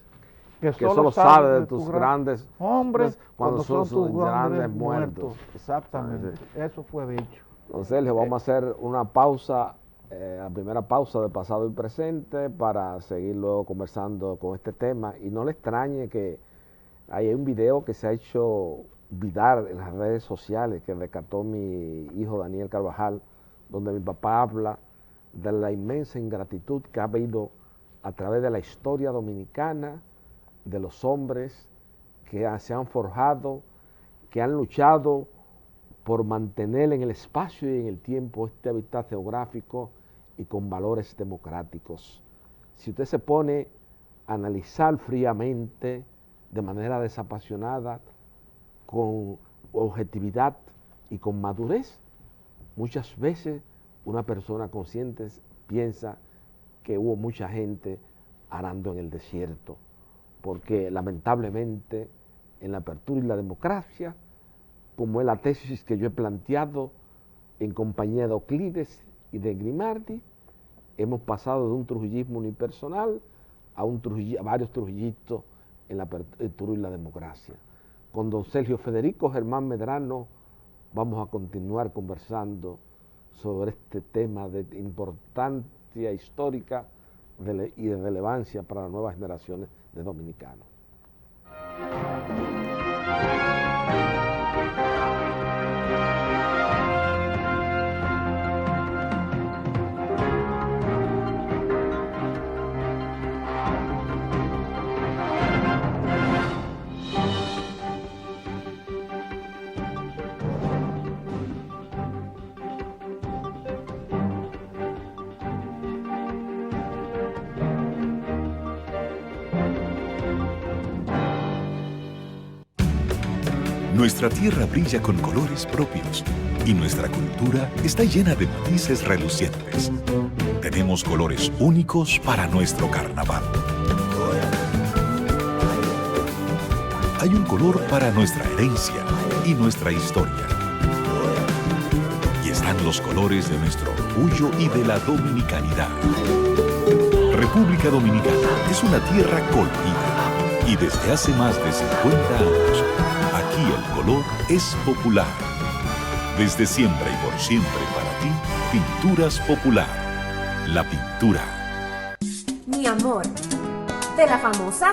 que solo sabe de tus grandes hombres cuando son tus grandes muertos. Exactamente, eso fue dicho. Don Sergio, vamos a hacer una pausa, la primera pausa de pasado y presente, para seguir luego conversando con este tema. Y no le extrañe que hay un video que se ha hecho viral en las redes sociales que rescató mi hijo Daniel Carvajal, donde mi papá habla de la inmensa ingratitud que ha habido a través de la historia dominicana, de los hombres que se han forjado, que han luchado por mantener en el espacio y en el tiempo este hábitat geográfico y con valores democráticos. Si usted se pone a analizar fríamente, de manera desapasionada, con objetividad y con madurez, muchas veces una persona consciente piensa que hubo mucha gente arando en el desierto, porque lamentablemente en la apertura y la democracia, como es la tesis que yo he planteado en compañía de Euclides y de Grimaldi, hemos pasado de un trujillismo unipersonal a varios trujillitos en la apertura y la democracia. Con don Sergio Federico Germán Medrano vamos a continuar conversando sobre este tema de importancia histórica y de relevancia para las nuevas generaciones de dominicanos. Nuestra tierra brilla con colores propios y nuestra cultura está llena de matices relucientes. Tenemos colores únicos para nuestro carnaval. Hay un color para nuestra herencia y nuestra historia. Y están los colores de nuestro orgullo y de la dominicanidad. República Dominicana es una tierra colorida y desde hace más de 50 años, aquí el color es popular. Desde siempre y por siempre para ti, Pinturas Popular. La pintura. Mi amor, de la famosa,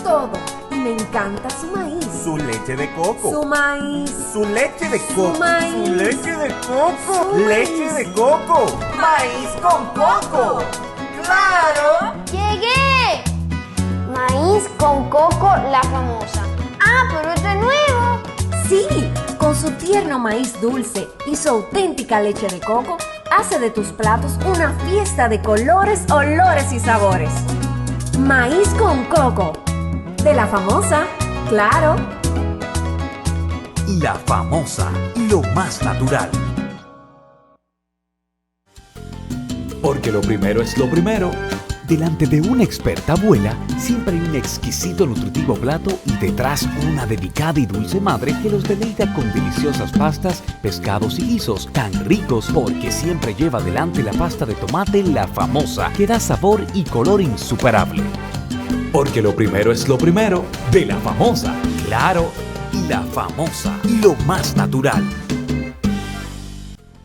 todo. Y me encanta su maíz. Su leche de coco. Su maíz. Su leche de coco. Su maíz. Su leche de coco. Su Leche maíz. de coco. Maíz con coco. ¡Claro! ¡Llegué! Maíz con coco, la famosa. ¡Ah, pero este es nuevo! Sí, con su tierno maíz dulce y su auténtica leche de coco, hace de tus platos una fiesta de colores, olores y sabores. Maíz con coco. De la famosa, claro. La famosa, lo más natural. Porque lo primero es lo primero. Delante de una experta abuela, siempre hay un exquisito nutritivo plato y detrás una delicada y dulce madre que los deleita con deliciosas pastas, pescados y guisos tan ricos porque siempre lleva delante la pasta de tomate La Famosa, que da sabor y color insuperable. Porque lo primero es lo primero de La Famosa, claro, y La Famosa, lo más natural.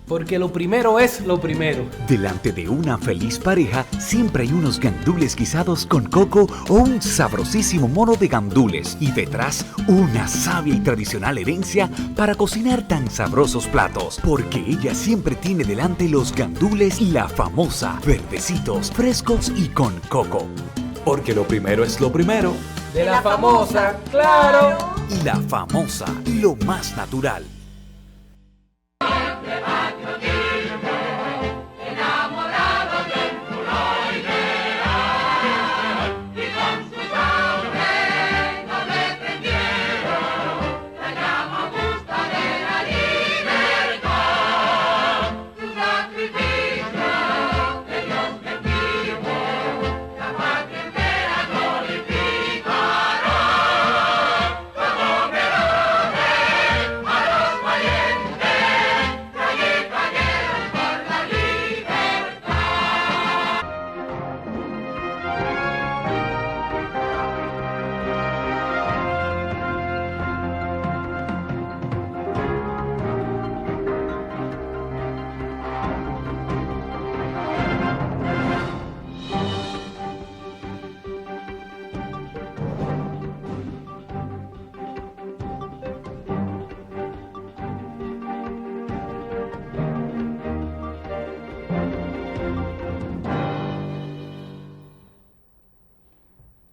Porque lo primero es lo primero. Delante de una feliz pareja siempre hay unos gandules guisados con coco o un sabrosísimo mono de gandules y detrás una sabia y tradicional herencia para cocinar tan sabrosos platos. Porque ella siempre tiene delante los gandules La Famosa, verdecitos, frescos y con coco. Porque lo primero es lo primero De La Famosa, claro. y La Famosa, lo más natural.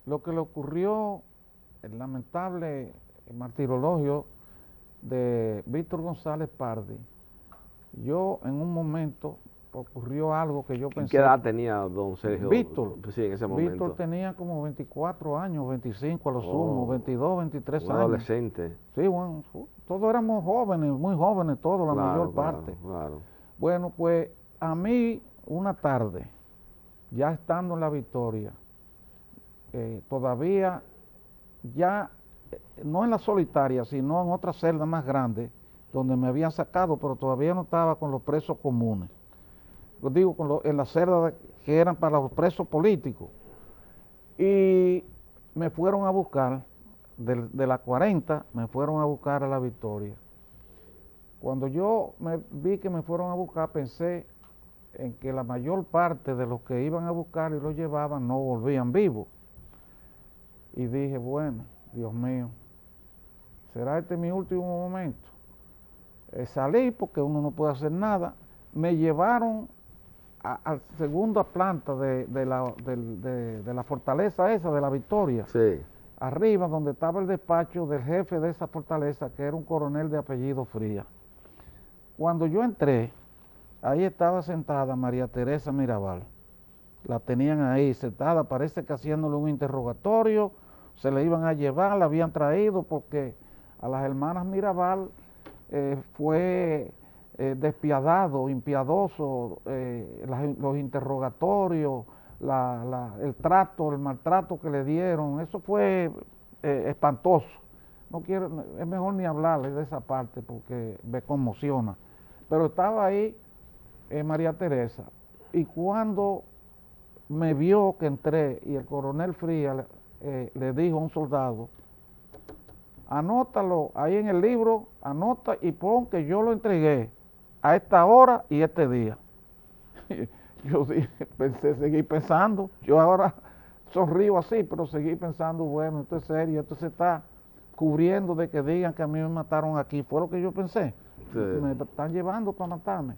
Lo que le ocurrió, el lamentable martirologio de Víctor González Pardi, yo en un momento ocurrió algo que yo pensé. ¿Qué edad tenía don Sergio? Víctor. Sí, en ese momento. Víctor tenía como 24 años, 25 a lo sumo, 22, 23 un años. adolescente. Sí, bueno, todos éramos jóvenes, muy jóvenes todos, la mayor parte. Claro. Bueno, pues a mí una tarde, ya estando en La Victoria, todavía ya, no en la solitaria, sino en otra celda más grande, donde me habían sacado, pero todavía no estaba con los presos comunes. Lo digo, en las celdas que eran para los presos políticos. Y me fueron a buscar, de la 40, me fueron a buscar a La Victoria. Cuando yo vi que me fueron a buscar, pensé en que la mayor parte de los que iban a buscar y los llevaban no volvían vivos. Y dije, bueno, Dios mío, ¿será este mi último momento? Salí porque uno no puede hacer nada. Me llevaron a la segunda planta de la fortaleza esa, de La Victoria. Sí. Arriba, donde estaba el despacho del jefe de esa fortaleza, que era un coronel de apellido Frías. Cuando yo entré, ahí estaba sentada María Teresa Mirabal. La tenían ahí sentada, parece que haciéndole un interrogatorio, se le iban a llevar, la habían traído porque a las hermanas Mirabal fue despiadado, impiedoso, los interrogatorios, el trato, el maltrato que le dieron, eso fue espantoso. No quiero, es mejor ni hablarles de esa parte porque me conmociona. Pero estaba ahí María Teresa, y cuando me vio que entré y el coronel Frías le dijo a un soldado, anótalo ahí en el libro, anota y pon que yo lo entregué a esta hora y este día. Yo seguí pensando, yo ahora sonrío así, pero seguí pensando, bueno, esto es serio, esto se está cubriendo de que digan que a mí me mataron aquí, fue lo que yo pensé. Sí. Me están llevando para matarme.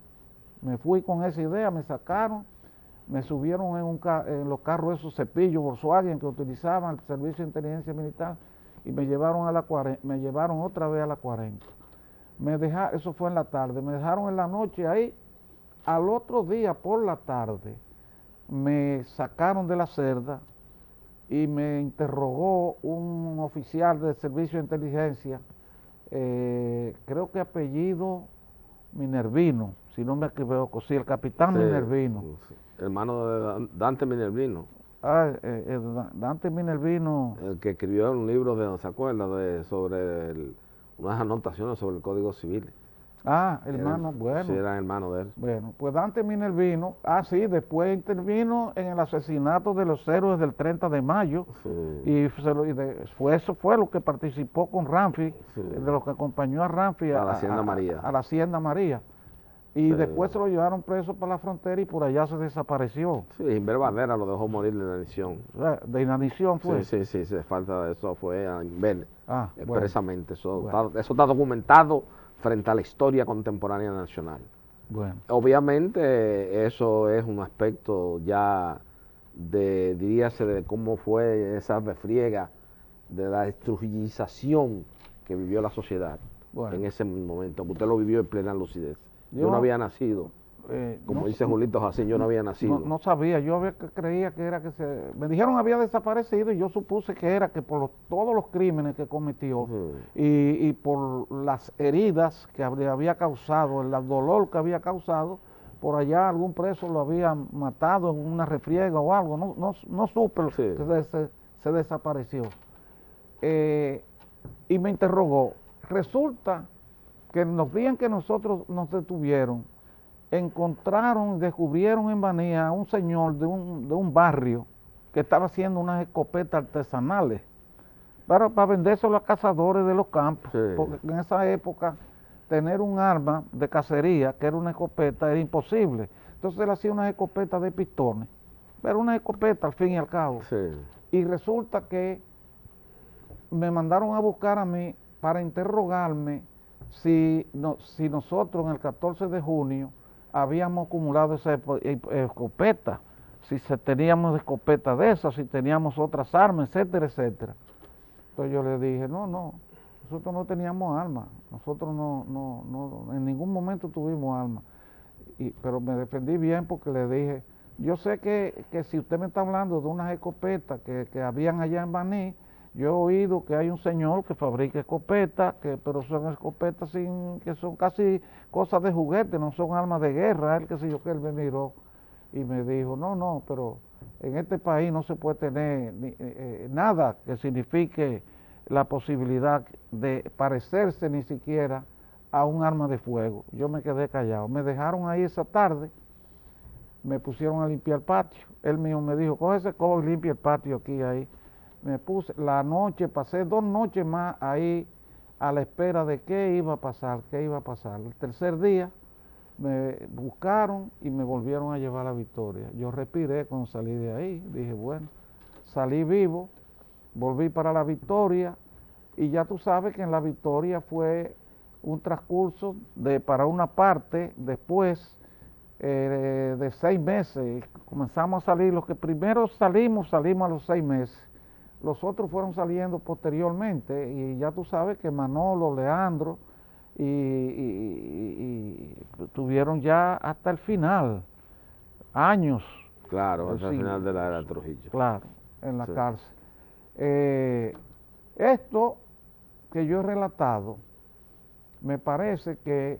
Me fui con esa idea, me sacaron, me subieron en los carros esos cepillos Volkswagen que utilizaban el Servicio de Inteligencia Militar y me llevaron me llevaron otra vez a la 40. Eso fue en la tarde, me dejaron en la noche ahí. Al otro día por la tarde me sacaron de la celda y me interrogó un oficial del Servicio de Inteligencia, creo que apellido Minervino, si no me equivoco, sí, el capitán Minervino. Hermano de Dante Minervino. Dante Minervino. El que escribió un libro de, ¿no se acuerda? Unas anotaciones sobre el Código Civil. Hermano, bueno. Sí, era hermano de él. Bueno, pues Dante Minervino, sí, después intervino en el asesinato de los héroes del 30 de mayo, y eso fue lo que participó con Ramfi, de lo que acompañó a Ramfi a la Hacienda María. A la Hacienda María. Y después se lo llevaron preso para la frontera y por allá se desapareció. Sí, Inver Bandera lo dejó morir de inanición. ¿De inanición fue? Sí, falta de eso fue a Inver, expresamente. Bueno. Eso está documentado frente a la historia contemporánea nacional. Bueno. Obviamente eso es un aspecto ya diríase, de cómo fue esa refriega de la estrujización que vivió la sociedad en ese momento, que usted lo vivió en plena lucidez. Yo no había nacido, como dice Julito Jacín, yo no había nacido. No sabía, creía que era me dijeron había desaparecido y yo supuse que era que por todos los crímenes que cometió y por las heridas que había causado, el dolor que había causado, por allá algún preso lo había matado en una refriega o algo, no supe, que se desapareció. Y me interrogó, resulta que en los días en que nosotros nos detuvieron, descubrieron en Baní a un señor de un barrio que estaba haciendo unas escopetas artesanales para vendérselo a cazadores de los campos, porque en esa época tener un arma de cacería, que era una escopeta, era imposible. Entonces él hacía unas escopetas de pistones, pero una escopeta al fin y al cabo. Y resulta que me mandaron a buscar a mí para interrogarme si nosotros en el 14 de junio habíamos acumulado esa escopeta, si teníamos escopetas de esas, si teníamos otras armas, etcétera, etcétera. Entonces yo le dije, no, nosotros no teníamos armas, nosotros no, en ningún momento tuvimos armas. Pero me defendí bien porque le dije, yo sé que si usted me está hablando de unas escopetas que habían allá en Baní, yo he oído que hay un señor que fabrica escopetas, pero son escopetas que son casi cosas de juguete, no son armas de guerra. Él me miró y me dijo, no, pero en este país no se puede tener nada que signifique la posibilidad de parecerse ni siquiera a un arma de fuego. Yo me quedé callado. Me dejaron ahí esa tarde, me pusieron a limpiar el patio. Él mismo me dijo, coge ese cojo y limpia el patio aquí ahí. Me puse pasé 2 noches más ahí a la espera de qué iba a pasar. El tercer día me buscaron y me volvieron a llevar a la Victoria. Yo respiré cuando salí de ahí, dije, bueno, salí vivo, volví para la Victoria y ya tú sabes que en la Victoria fue un transcurso para una parte, después de 6 meses, comenzamos a salir, los que primero salimos a los 6 meses. Los otros fueron saliendo posteriormente y ya tú sabes que Manolo, Leandro y tuvieron ya hasta el final, años. Claro, hasta el final de la era de Trujillo. Claro, en la cárcel. Esto que yo he relatado me parece que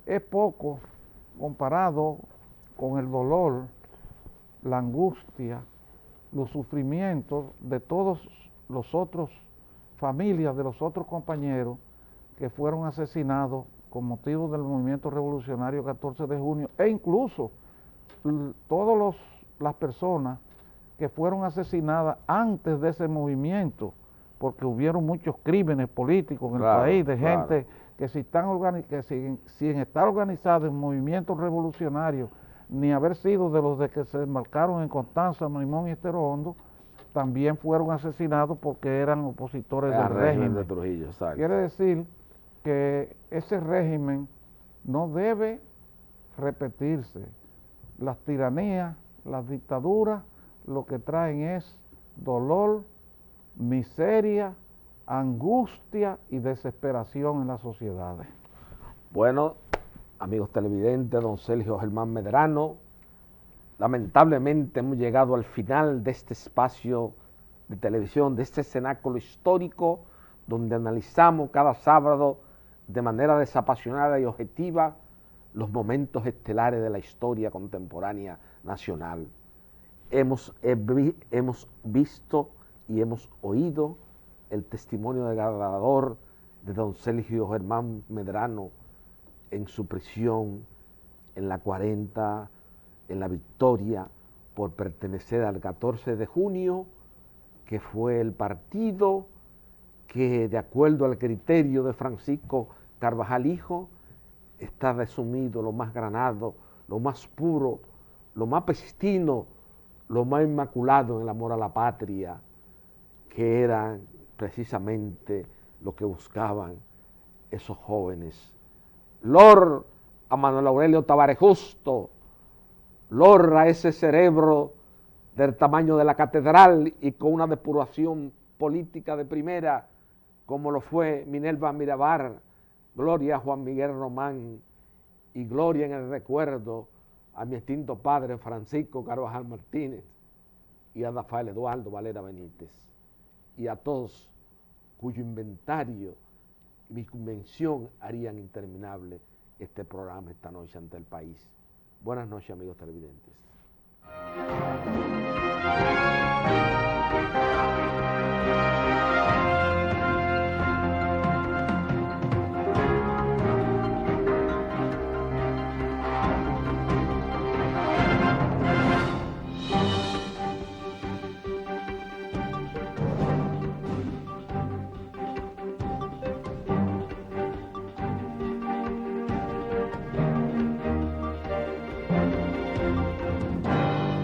es poco comparado con el dolor, la angustia, los sufrimientos de todos los otros familias, de los otros compañeros que fueron asesinados con motivo del movimiento revolucionario 14 de junio, e incluso todas las personas que fueron asesinadas antes de ese movimiento, porque hubieron muchos crímenes políticos en el país, de gente que sin estar organizados en movimientos revolucionarios, ni haber sido de los de que se embarcaron en Constanza, Maimón y Estero Hondo, también fueron asesinados porque eran opositores del régimen de Trujillo. Quiere decir que ese régimen no debe repetirse. Las tiranías, las dictaduras, lo que traen es dolor, miseria, angustia y desesperación en las sociedades. Bueno, amigos televidentes, don Sergio Germán Medrano, lamentablemente hemos llegado al final de este espacio de televisión, de este cenáculo histórico, donde analizamos cada sábado de manera desapasionada y objetiva los momentos estelares de la historia contemporánea nacional. hemos visto y hemos oído el testimonio desgarrador de don Sergio Germán Medrano en su prisión en la 40, en la Victoria, por pertenecer al 14 de junio, que fue el partido que, de acuerdo al criterio de Francisco Carvajal Hijo, está resumido lo más granado, lo más puro, lo más pristino, lo más inmaculado en el amor a la patria, que era precisamente lo que buscaban esos jóvenes. Lord a Manuel Aurelio Tavares Justo, lord a ese cerebro del tamaño de la catedral y con una depuración política de primera, como lo fue Minerva Mirabar, gloria a Juan Miguel Román y gloria en el recuerdo a mi extinto padre Francisco Carvajal Martínez y a Rafael Eduardo Valera Benítez, y a todos cuyo inventario y mi convención harían interminable este programa esta noche ante el país. Buenas noches, amigos televidentes.